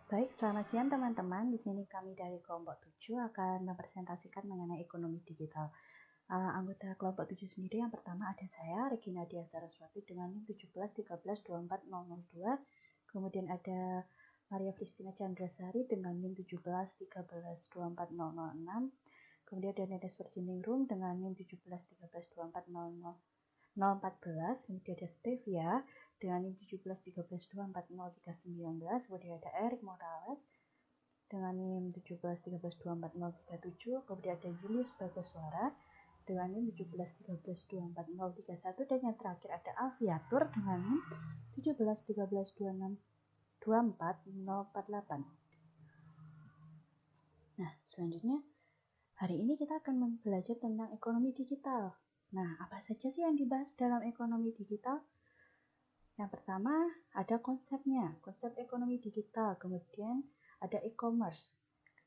Baik, selamat siang teman-teman. Di sini kami dari kelompok 7 akan mempresentasikan mengenai ekonomi digital. Anggota kelompok 7 sendiri yang pertama ada saya, Regina Dia Saraswati dengan NIM 171324002. Kemudian ada Maria Kristina Chandrasari dengan NIM 171324006. Kemudian ada Nedes Virginingrum dengan NIM 171324014. Kemudian ada Stevia dengan NIM 171324039. Kemudian ada Eric Morales dengan NIM 171324037. Kemudian ada Julius Bagoswara dengan NIM 171324031. Dan yang terakhir ada Alfiatur dengan NIM 171324048. Nah, selanjutnya hari ini kita akan belajar tentang ekonomi digital. Nah, apa saja sih yang dibahas dalam ekonomi digital? Yang pertama ada konsepnya, konsep ekonomi digital, kemudian ada e-commerce,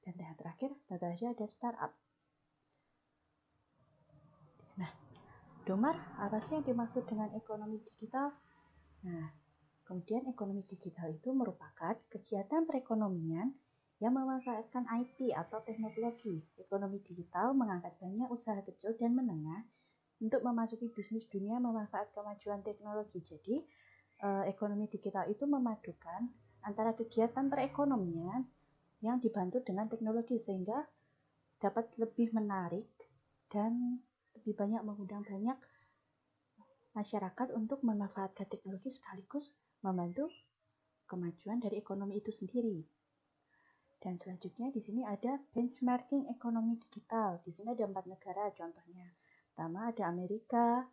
dan yang terakhir tentu saja ada startup. Nah, Domar, apa sih yang dimaksud dengan ekonomi digital? Nah, kemudian ekonomi digital itu merupakan kegiatan perekonomian yang memanfaatkan IT atau teknologi. Ekonomi digital mengangkat banyak usaha kecil dan menengah untuk memasuki bisnis dunia memanfaatkan kemajuan teknologi. Jadi, ekonomi digital itu memadukan antara kegiatan perekonomian yang dibantu dengan teknologi sehingga dapat lebih menarik dan lebih banyak mengundang banyak masyarakat untuk memanfaatkan teknologi sekaligus membantu kemajuan dari ekonomi itu sendiri. Dan selanjutnya di sini ada benchmarking ekonomi digital. Di sini ada 4 negara contohnya. Pertama ada Amerika,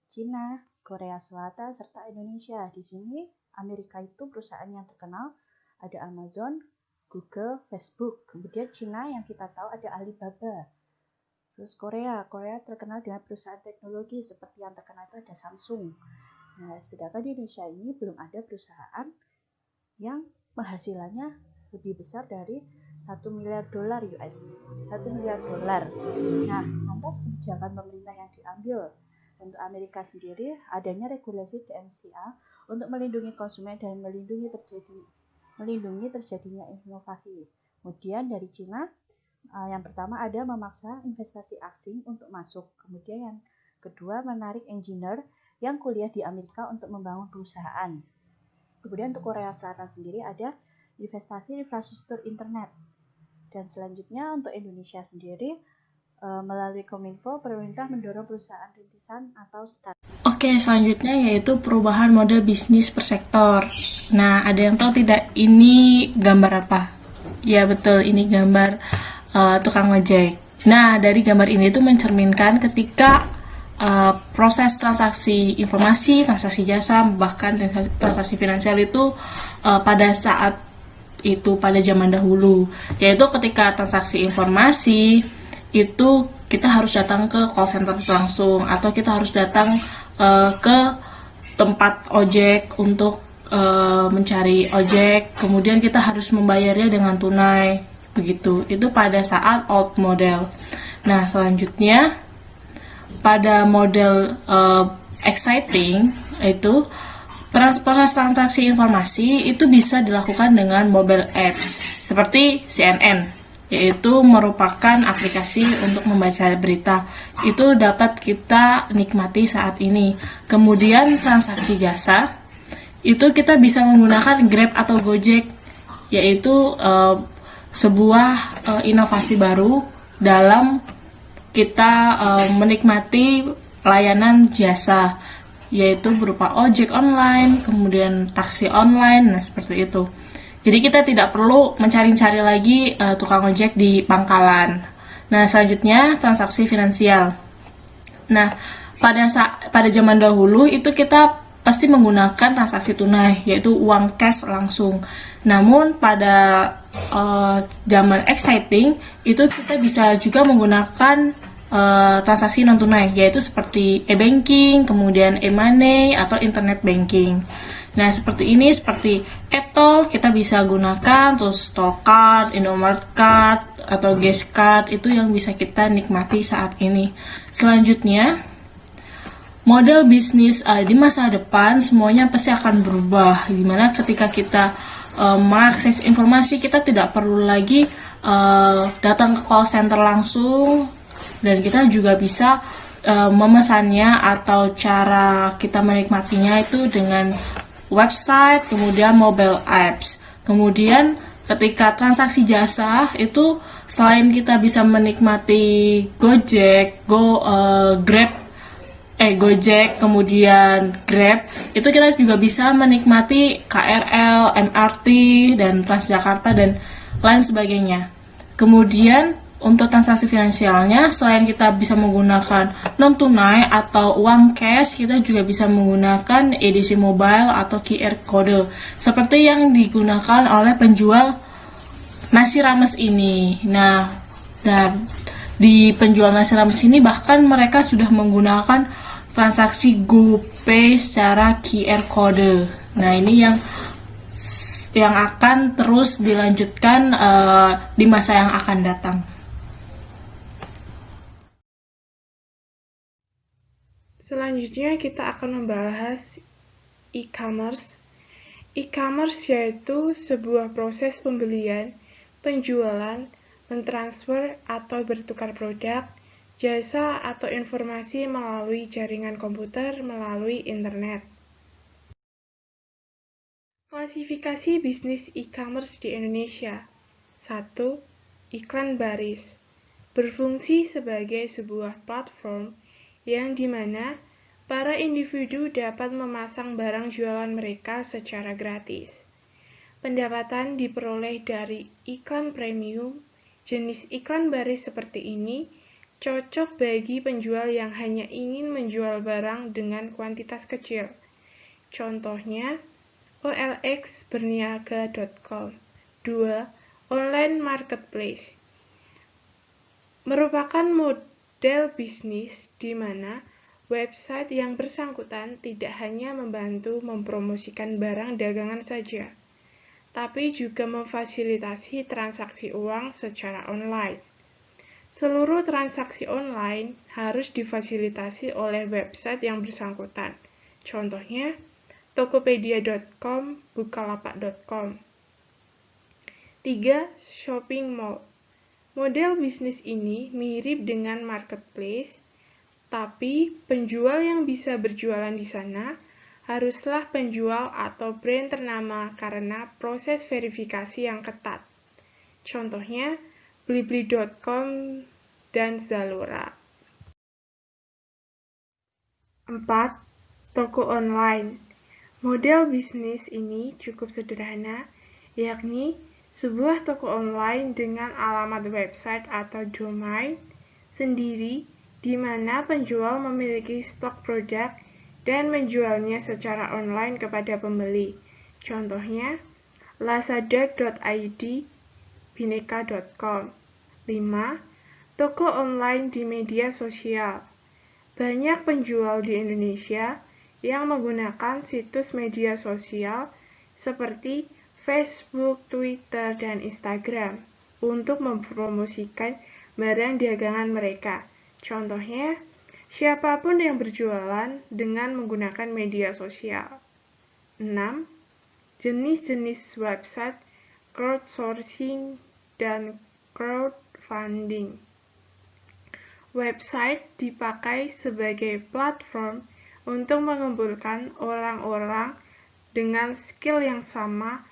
Cina, Korea Selatan, serta Indonesia. Di sini Amerika itu perusahaan yang terkenal, ada Amazon, Google, Facebook. Kemudian Cina yang kita tahu ada Alibaba. Terus Korea terkenal dengan perusahaan teknologi seperti yang terkenal itu ada Samsung. Nah, sedangkan di Indonesia ini belum ada perusahaan yang penghasilannya lebih besar dari $1 miliar US. 1 miliar dolar. Nah, lantas kebijakan pemerintah yang diambil untuk Amerika sendiri adanya regulasi DMCA untuk melindungi konsumen dan melindungi terjadinya inovasi. Kemudian dari Cina, yang pertama ada memaksa investasi asing untuk masuk. Kemudian yang kedua menarik engineer yang kuliah di Amerika untuk membangun perusahaan. Kemudian untuk Korea Selatan sendiri ada investasi infrastruktur internet. Dan selanjutnya untuk Indonesia sendiri, melalui Kominfo, pemerintah mendorong perusahaan rintisan atau startup. Oke, selanjutnya yaitu perubahan model bisnis per sektor. Nah, ada yang tahu tidak ini gambar apa? Ya betul, ini gambar tukang ojek. Nah, dari gambar ini itu mencerminkan ketika proses transaksi informasi, transaksi jasa, bahkan transaksi finansial itu pada saat itu pada zaman dahulu, yaitu ketika transaksi informasi itu kita harus datang ke call center langsung atau kita harus datang ke tempat ojek untuk mencari ojek, kemudian kita harus membayarnya dengan tunai, begitu. Itu pada saat old model. Nah, selanjutnya pada model exciting itu proses transaksi informasi itu bisa dilakukan dengan mobile apps seperti CNN, yaitu merupakan aplikasi untuk membaca berita. Itu dapat kita nikmati saat ini. Kemudian transaksi jasa, itu kita bisa menggunakan Grab atau Gojek, yaitu sebuah inovasi baru dalam kita menikmati layanan jasa, yaitu berupa ojek online, kemudian taksi online, nah seperti itu. Jadi kita tidak perlu mencari-cari lagi tukang ojek di pangkalan. Nah, selanjutnya transaksi finansial. Nah, pada zaman dahulu itu kita pasti menggunakan transaksi tunai, yaitu uang cash langsung. Namun pada zaman exciting itu kita bisa juga menggunakan transaksi non tunai, yaitu seperti e-banking, kemudian e-money atau internet banking. Nah, seperti ini, seperti e-tol kita bisa gunakan, terus tol card, Indomart card atau gas card, itu yang bisa kita nikmati saat ini. Selanjutnya, model bisnis di masa depan semuanya pasti akan berubah. Gimana ketika kita mengakses informasi, kita tidak perlu lagi datang ke call center langsung, dan kita juga bisa memesannya atau cara kita menikmatinya itu dengan website, kemudian mobile apps. Kemudian ketika transaksi jasa itu selain kita bisa menikmati Gojek, Gojek, kemudian Grab, itu kita juga bisa menikmati KRL, MRT, dan Transjakarta, dan lain sebagainya. Kemudian untuk transaksi finansialnya, selain kita bisa menggunakan non-tunai atau uang cash, kita juga bisa menggunakan edisi mobile atau QR code, seperti yang digunakan oleh penjual nasi rames ini. Nah, di penjual nasi rames ini bahkan mereka sudah menggunakan transaksi GoPay secara QR code. Nah, ini yang akan terus dilanjutkan di masa yang akan datang. Selanjutnya kita akan membahas e-commerce. E-commerce yaitu sebuah proses pembelian, penjualan, mentransfer atau bertukar produk, jasa atau informasi melalui jaringan komputer melalui internet. Klasifikasi bisnis e-commerce di Indonesia. 1. Iklan baris. Berfungsi sebagai sebuah platform yang dimana para individu dapat memasang barang jualan mereka secara gratis. Pendapatan diperoleh dari iklan premium. Jenis iklan baris seperti ini cocok bagi penjual yang hanya ingin menjual barang dengan kuantitas kecil. Contohnya, olxberniaga.com. 2. Online marketplace. Merupakan model bisnis di mana website yang bersangkutan tidak hanya membantu mempromosikan barang dagangan saja, tapi juga memfasilitasi transaksi uang secara online. Seluruh transaksi online harus difasilitasi oleh website yang bersangkutan. Contohnya, tokopedia.com, bukalapak.com. 3. Shopping mall. Model bisnis ini mirip dengan marketplace, tapi penjual yang bisa berjualan di sana haruslah penjual atau brand ternama karena proses verifikasi yang ketat. Contohnya, blibli.com dan Zalora. 4. Toko online. Model bisnis ini cukup sederhana, yakni sebuah toko online dengan alamat website atau domain sendiri di mana penjual memiliki stok produk dan menjualnya secara online kepada pembeli. Contohnya, lazada.id, bineka.com. 5. Toko online di media sosial. Banyak penjual di Indonesia yang menggunakan situs media sosial seperti Facebook, Twitter, dan Instagram untuk mempromosikan barang dagangan mereka. Contohnya, siapapun yang berjualan dengan menggunakan media sosial. 6. Jenis-jenis website crowdsourcing dan crowdfunding. Website dipakai sebagai platform untuk mengumpulkan orang-orang dengan skill yang sama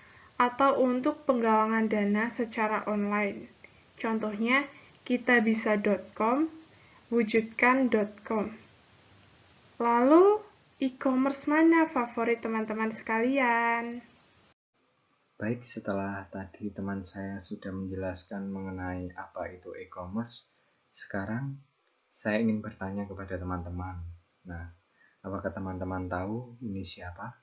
atau untuk penggalangan dana secara online. Contohnya, kitabisa.com, wujudkan.com. Lalu, e-commerce mana favorit teman-teman sekalian? Baik, setelah tadi teman saya sudah menjelaskan mengenai apa itu e-commerce, sekarang saya ingin bertanya kepada teman-teman. Nah, apakah teman-teman tahu ini siapa?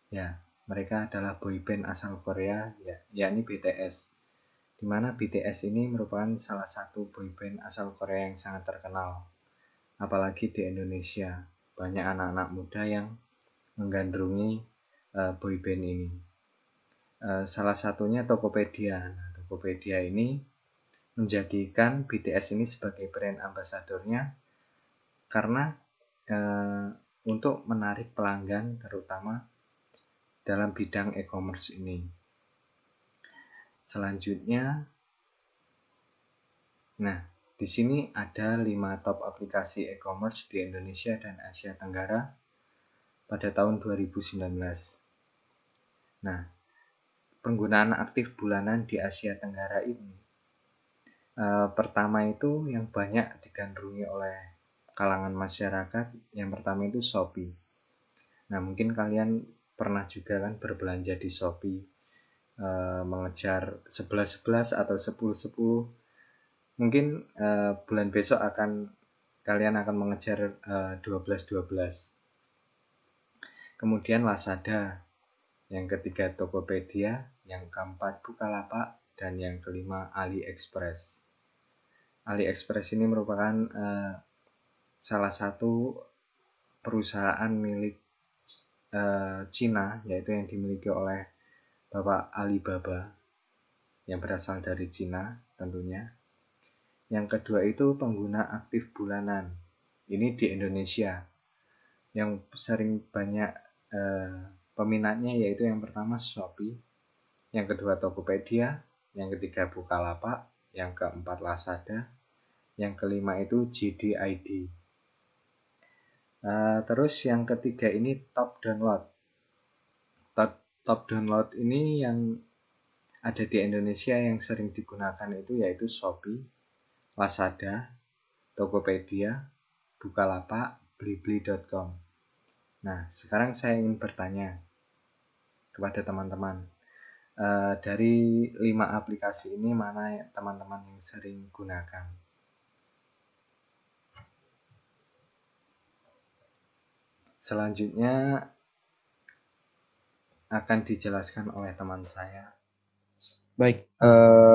Ya, mereka adalah boyband asal Korea, yakni BTS. Di mana BTS ini merupakan salah satu boyband asal Korea yang sangat terkenal. Apalagi di Indonesia, banyak anak-anak muda yang menggandrungi boyband ini. Salah satunya Tokopedia. Nah, Tokopedia ini menjadikan BTS ini sebagai brand ambasadornya karena untuk menarik pelanggan, terutama dalam bidang e-commerce ini. Selanjutnya, nah, di sini ada 5 top aplikasi e-commerce di Indonesia dan Asia Tenggara pada tahun 2019. Nah, penggunaan aktif bulanan di Asia Tenggara ini, pertama itu yang banyak digandrungi oleh kalangan masyarakat, yang pertama itu Shopee. Nah, mungkin kalian pernah juga kan berbelanja di Shopee, mengejar 11-11 atau 10-10. Mungkin bulan besok kalian akan mengejar 12-12. Kemudian Lazada, yang ketiga Tokopedia, yang keempat Bukalapak, dan yang kelima AliExpress. AliExpress ini merupakan salah satu perusahaan milik Cina, yaitu yang dimiliki oleh Bapak Alibaba, yang berasal dari Cina tentunya. Yang kedua itu pengguna aktif bulanan, ini di Indonesia, yang sering banyak peminatnya, yaitu yang pertama Shopee, yang kedua Tokopedia, yang ketiga Bukalapak, yang keempat Lazada, yang kelima itu JD.ID. Terus yang ketiga ini top download. Top download ini yang ada di Indonesia yang sering digunakan itu yaitu Shopee, Lazada, Tokopedia, Bukalapak, Blibli.com. Nah, sekarang saya ingin bertanya kepada teman-teman, dari 5 aplikasi ini mana teman-teman yang sering gunakan? Selanjutnya akan dijelaskan oleh teman saya. Baik,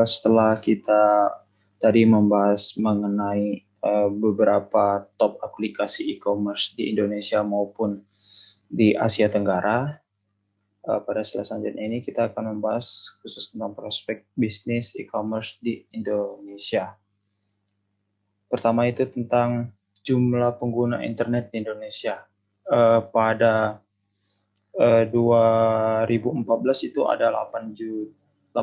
setelah kita tadi membahas mengenai beberapa top aplikasi e-commerce di Indonesia maupun di Asia Tenggara, pada slide selanjutnya ini kita akan membahas khusus tentang prospek bisnis e-commerce di Indonesia. Pertama itu tentang jumlah pengguna internet di Indonesia. Pada 2014 itu ada 88,1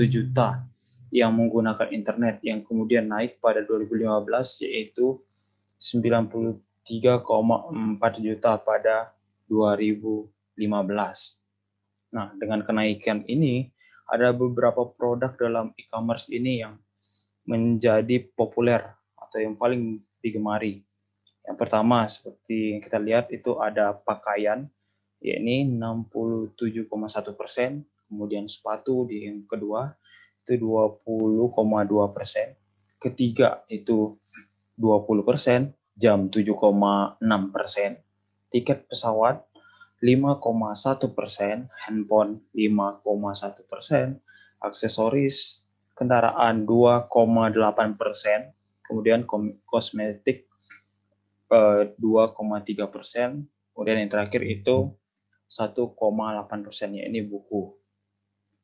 juta yang menggunakan internet, yang kemudian naik pada 2015 yaitu 93,4 juta pada 2015. Nah, dengan kenaikan ini ada beberapa produk dalam e-commerce ini yang menjadi populer atau yang paling digemari. Yang pertama seperti yang kita lihat itu ada pakaian, yakni 67,1%, kemudian sepatu di yang kedua itu 20,2%, ketiga itu 20%, jam 7,6%, tiket pesawat 5,1%, handphone 5,1%, aksesoris kendaraan 2,8%, kemudian kosmetik 2,3%, kemudian yang terakhir itu 1,8%, ini buku.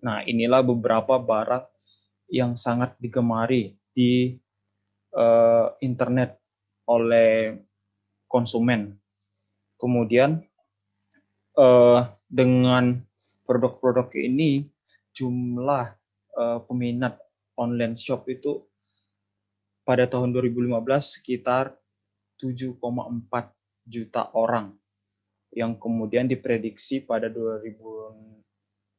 Nah, inilah beberapa barang yang sangat digemari di internet oleh konsumen. Kemudian dengan produk-produk ini jumlah peminat online shop itu pada tahun 2015 sekitar 7,4 juta orang, yang kemudian diprediksi pada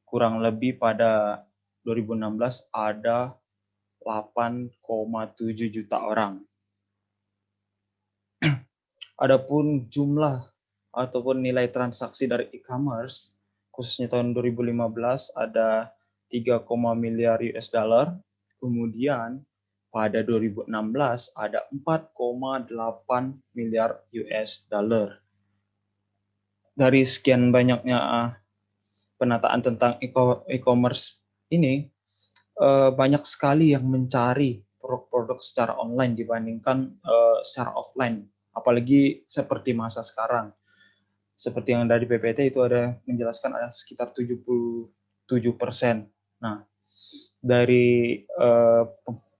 kurang lebih pada 2016 ada 8,7 juta orang. Adapun jumlah ataupun nilai transaksi dari e-commerce khususnya tahun 2015 ada 3, miliar US dollar. Kemudian pada 2016 ada 4,8 miliar US dollar. Dari sekian banyaknya penataan tentang e-commerce ini, banyak sekali yang mencari produk-produk secara online dibandingkan secara offline. Apalagi seperti masa sekarang. Seperti yang dari PPT itu ada menjelaskan ada sekitar 77%. Nah, dari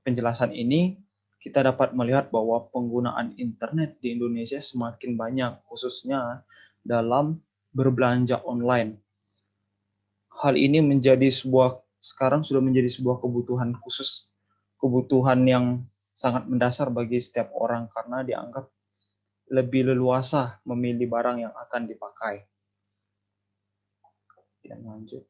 penjelasan ini kita dapat melihat bahwa penggunaan internet di Indonesia semakin banyak, khususnya dalam berbelanja online. Hal ini sekarang sudah menjadi sebuah kebutuhan khusus, kebutuhan yang sangat mendasar bagi setiap orang karena dianggap lebih leluasa memilih barang yang akan dipakai. Kemudian lanjut.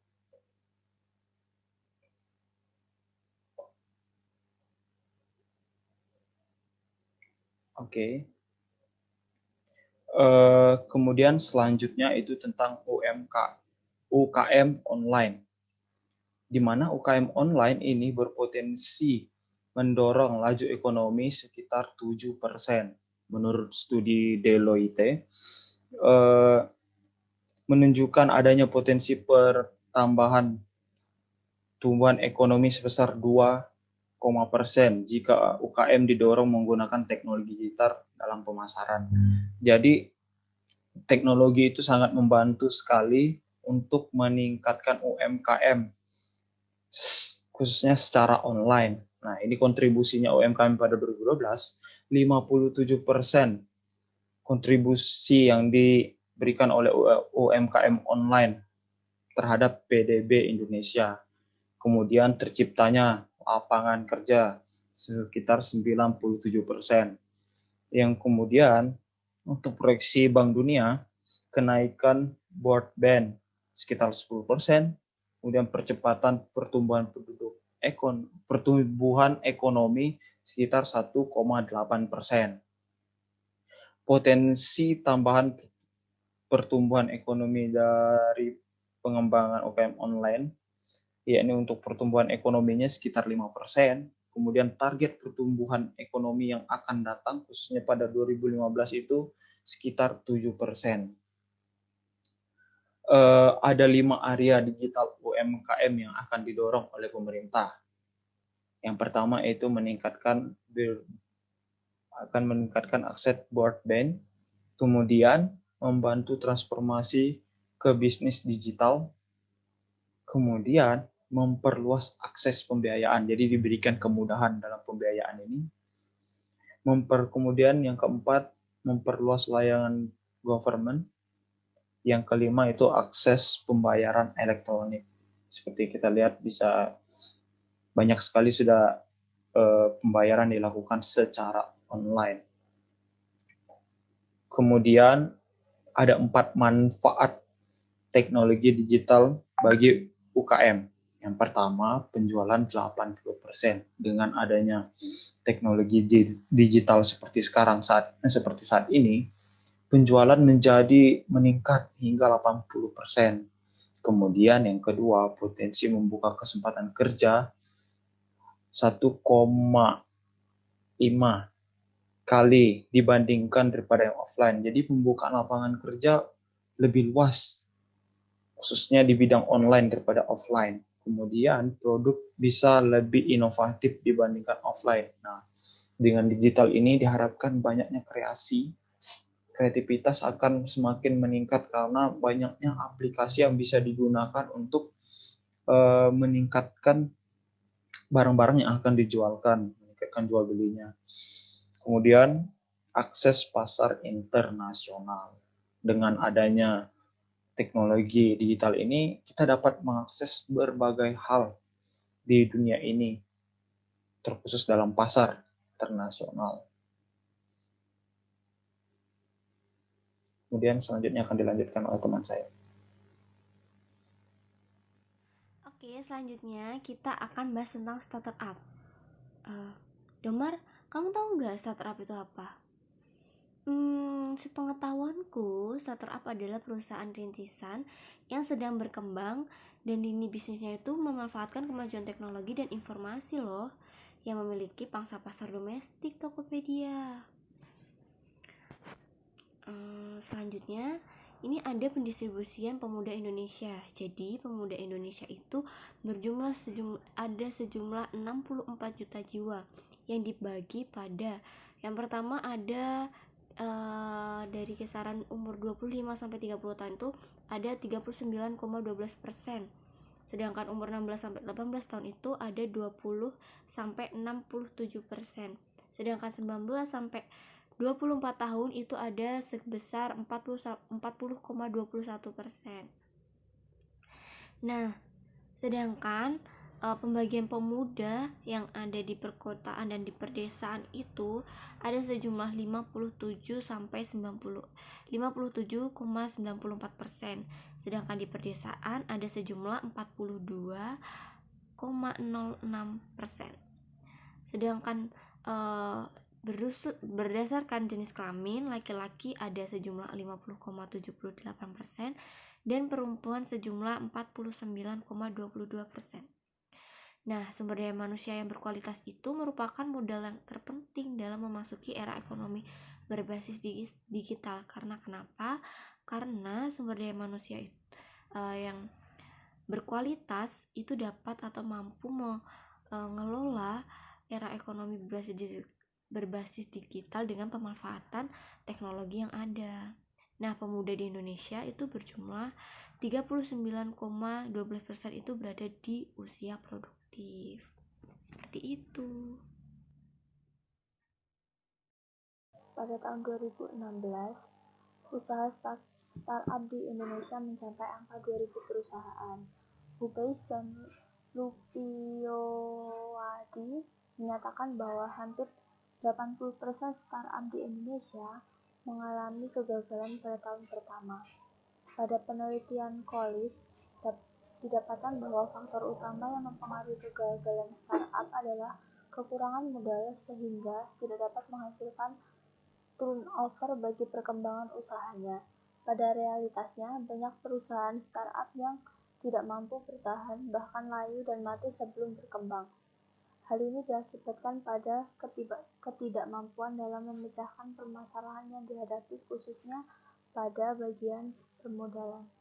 Oke. Kemudian selanjutnya itu tentang UKM online, di mana UKM online ini berpotensi mendorong laju ekonomi sekitar 7%. Menurut studi Deloitte, menunjukkan adanya potensi pertambahan tumbuhan ekonomi sebesar 2% jika UKM didorong menggunakan teknologi digital dalam pemasaran. Jadi teknologi itu sangat membantu sekali untuk meningkatkan UMKM, khususnya secara online. Nah, ini kontribusinya UMKM pada 2012, 57% kontribusi yang diberikan oleh UMKM online terhadap PDB Indonesia. Kemudian terciptanya lapangan kerja sekitar 97%. Yang kemudian untuk proyeksi Bank Dunia, kenaikan broadband sekitar 10%, kemudian percepatan pertumbuhan ekonomi sekitar 1,8%. Potensi tambahan pertumbuhan ekonomi dari pengembangan UKM online, yakni untuk pertumbuhan ekonominya sekitar 5%, kemudian target pertumbuhan ekonomi yang akan datang khususnya pada 2015 itu sekitar 7%. Ada 5 area digital UMKM yang akan didorong oleh pemerintah. Yang pertama itu akan meningkatkan akses broadband, kemudian membantu transformasi ke bisnis digital, kemudian memperluas akses pembiayaan, jadi diberikan kemudahan dalam pembiayaan ini. Kemudian yang keempat, memperluas layanan government. Yang kelima itu akses pembayaran elektronik. Seperti kita lihat bisa banyak sekali sudah pembayaran dilakukan secara online. Kemudian ada 4 manfaat teknologi digital bagi UKM. Yang pertama, penjualan 80%. Dengan adanya teknologi digital seperti saat ini, penjualan meningkat hingga 80%. Kemudian yang kedua, potensi membuka kesempatan kerja 1,5 kali dibandingkan daripada yang offline. Jadi pembukaan lapangan kerja lebih luas, khususnya di bidang online daripada offline. Kemudian produk bisa lebih inovatif dibandingkan offline. Nah, dengan digital ini diharapkan banyaknya kreativitas akan semakin meningkat karena banyaknya aplikasi yang bisa digunakan untuk meningkatkan barang-barang yang akan dijualkan, meningkatkan jual belinya. Kemudian akses pasar internasional. Dengan adanya teknologi digital ini, kita dapat mengakses berbagai hal di dunia ini, terkhusus dalam pasar internasional. Kemudian selanjutnya akan dilanjutkan oleh teman saya. Oke, selanjutnya kita akan bahas tentang startup. Domar, kamu tahu nggak startup itu apa? Sepengetahuanku, startup adalah perusahaan rintisan yang sedang berkembang dan lini bisnisnya itu memanfaatkan kemajuan teknologi dan informasi loh, yang memiliki pangsa pasar domestik Tokopedia. Selanjutnya, ini ada pendistribusian pemuda Indonesia. Jadi pemuda Indonesia itu ada sejumlah 64 juta jiwa yang dibagi pada, yang pertama ada dari kisaran umur 25 sampai 30 tahun itu ada 39,12%. Sedangkan umur 16 sampai 18 tahun itu ada 20 sampai 67%. Sedangkan 19 sampai 24 tahun itu ada sebesar 40,21%. Nah, sedangkan pembagian pemuda yang ada di perkotaan dan di perdesaan itu ada sejumlah 57,94%, sedangkan di perdesaan ada sejumlah 42,06%. Sedangkan berdasarkan jenis kelamin, laki-laki ada sejumlah 50,78% dan perempuan sejumlah 49,22%. Nah, sumber daya manusia yang berkualitas itu merupakan modal yang terpenting dalam memasuki era ekonomi berbasis digital. Karena kenapa? Karena sumber daya manusia yang berkualitas itu dapat atau mampu mengelola era ekonomi berbasis digital dengan pemanfaatan teknologi yang ada. Nah, pemuda di Indonesia itu berjumlah 39,12% itu berada di usia produktif. Seperti itu. Pada tahun 2016, usaha startup di Indonesia mencapai angka 2.000 perusahaan. Hubeis dan Lupiyowadi menyatakan bahwa hampir 80% startup di Indonesia mengalami kegagalan pada tahun pertama. Pada penelitian Collis, didapatkan bahwa faktor utama yang mempengaruhi kegagalan startup adalah kekurangan modal sehingga tidak dapat menghasilkan turnover bagi perkembangan usahanya. Pada realitasnya, banyak perusahaan startup yang tidak mampu bertahan, bahkan layu dan mati sebelum berkembang. Hal ini diakibatkan pada ketidakmampuan dalam memecahkan permasalahan yang dihadapi, khususnya pada bagian permodalan.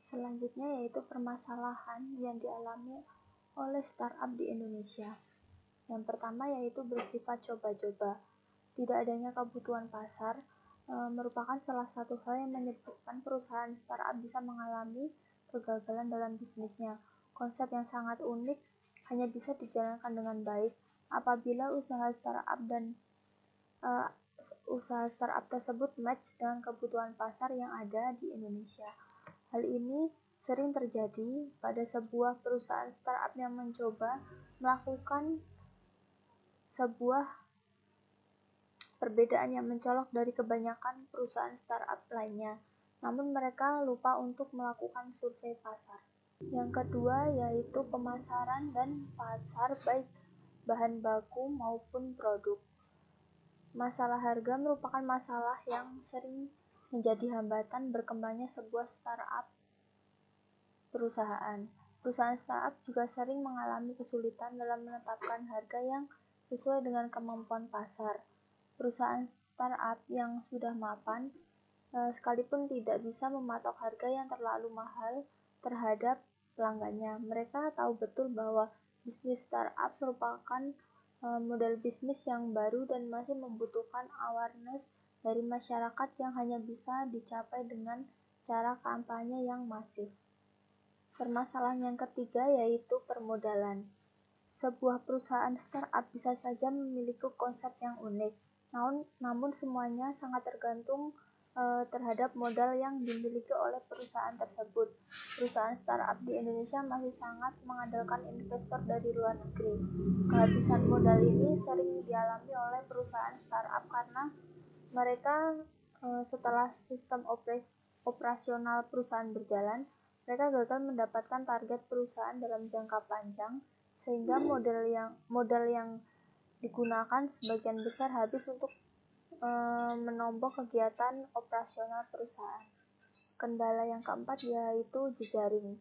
Selanjutnya yaitu permasalahan yang dialami oleh startup di Indonesia. Yang pertama yaitu bersifat coba-coba. Tidak adanya kebutuhan pasar merupakan salah satu hal yang menyebabkan perusahaan startup bisa mengalami kegagalan dalam bisnisnya. Konsep yang sangat unik hanya bisa dijalankan dengan baik apabila usaha startup tersebut match dengan kebutuhan pasar yang ada di Indonesia. Hal ini sering terjadi pada sebuah perusahaan startup yang mencoba melakukan sebuah perbedaan yang mencolok dari kebanyakan perusahaan startup lainnya, namun mereka lupa untuk melakukan survei pasar. Yang kedua yaitu pemasaran dan pasar baik bahan baku maupun produk. Masalah harga merupakan masalah yang sering menjadi hambatan berkembangnya sebuah startup perusahaan. Perusahaan startup juga sering mengalami kesulitan dalam menetapkan harga yang sesuai dengan kemampuan pasar. Perusahaan startup yang sudah mapan sekalipun tidak bisa mematok harga yang terlalu mahal terhadap pelanggannya. Mereka tahu betul bahwa bisnis startup merupakan model bisnis yang baru dan masih membutuhkan awareness dari masyarakat yang hanya bisa dicapai dengan cara kampanye yang masif. Permasalahan yang ketiga yaitu permodalan. Sebuah perusahaan startup bisa saja memiliki konsep yang unik, namun semuanya sangat tergantung terhadap modal yang dimiliki oleh perusahaan tersebut. Perusahaan startup di Indonesia masih sangat mengandalkan investor dari luar negeri. Kehabisan modal ini sering dialami oleh perusahaan startup karena mereka setelah sistem operasional perusahaan berjalan, mereka gagal mendapatkan target perusahaan dalam jangka panjang, sehingga modal yang digunakan sebagian besar habis untuk menombok kegiatan operasional perusahaan. Kendala yang keempat yaitu jejaring.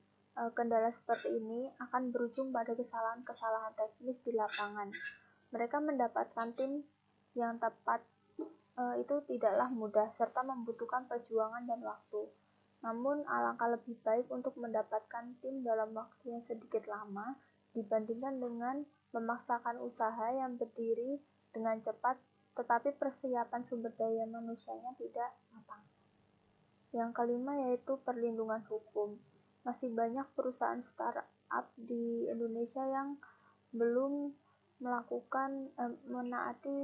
Kendala seperti ini akan berujung pada kesalahan-kesalahan teknis di lapangan. Mereka mendapatkan tim yang tepat itu tidaklah mudah serta membutuhkan perjuangan dan waktu. Namun alangkah lebih baik untuk mendapatkan tim dalam waktu yang sedikit lama dibandingkan dengan memaksakan usaha yang berdiri dengan cepat tetapi persiapan sumber daya manusianya tidak matang. Yang kelima yaitu perlindungan hukum. Masih banyak perusahaan startup di Indonesia yang belum menaati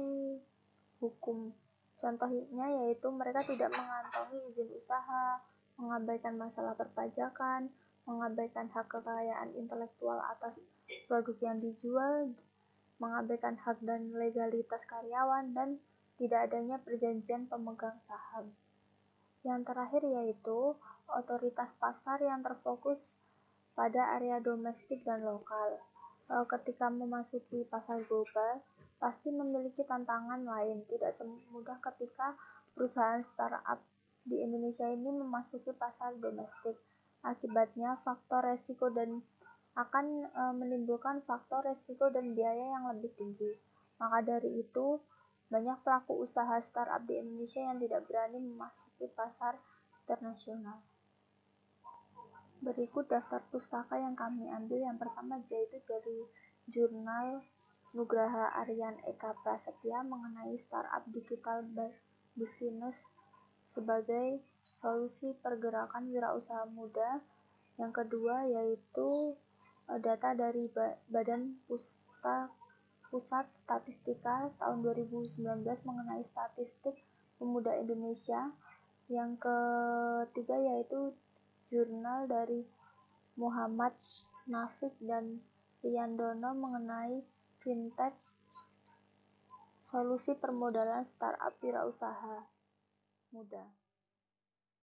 hukum. Contohnya yaitu mereka tidak mengantongi izin usaha, mengabaikan masalah perpajakan, mengabaikan hak kekayaan intelektual atas produk yang dijual, mengabaikan hak dan legalitas karyawan, dan tidak adanya perjanjian pemegang saham. Yang terakhir yaitu otoritas pasar yang terfokus pada area domestik dan lokal. Ketika memasuki pasar global, pasti memiliki tantangan lain. Tidak semudah ketika perusahaan startup di Indonesia ini memasuki pasar domestik. Akibatnya akan menimbulkan faktor resiko dan biaya yang lebih tinggi. Maka dari itu, banyak pelaku usaha startup di Indonesia yang tidak berani memasuki pasar internasional. Berikut daftar pustaka yang kami ambil. Yang pertama yaitu dari jurnal Nugraha Aryan Eka Prasetya mengenai startup digital business sebagai solusi pergerakan wirausaha muda. Yang kedua yaitu data dari Badan Pusat Statistika tahun 2019 mengenai statistik pemuda Indonesia. Yang ketiga yaitu jurnal dari Muhammad Nafik dan Riandono mengenai fintech, solusi permodalan startup wirausaha muda.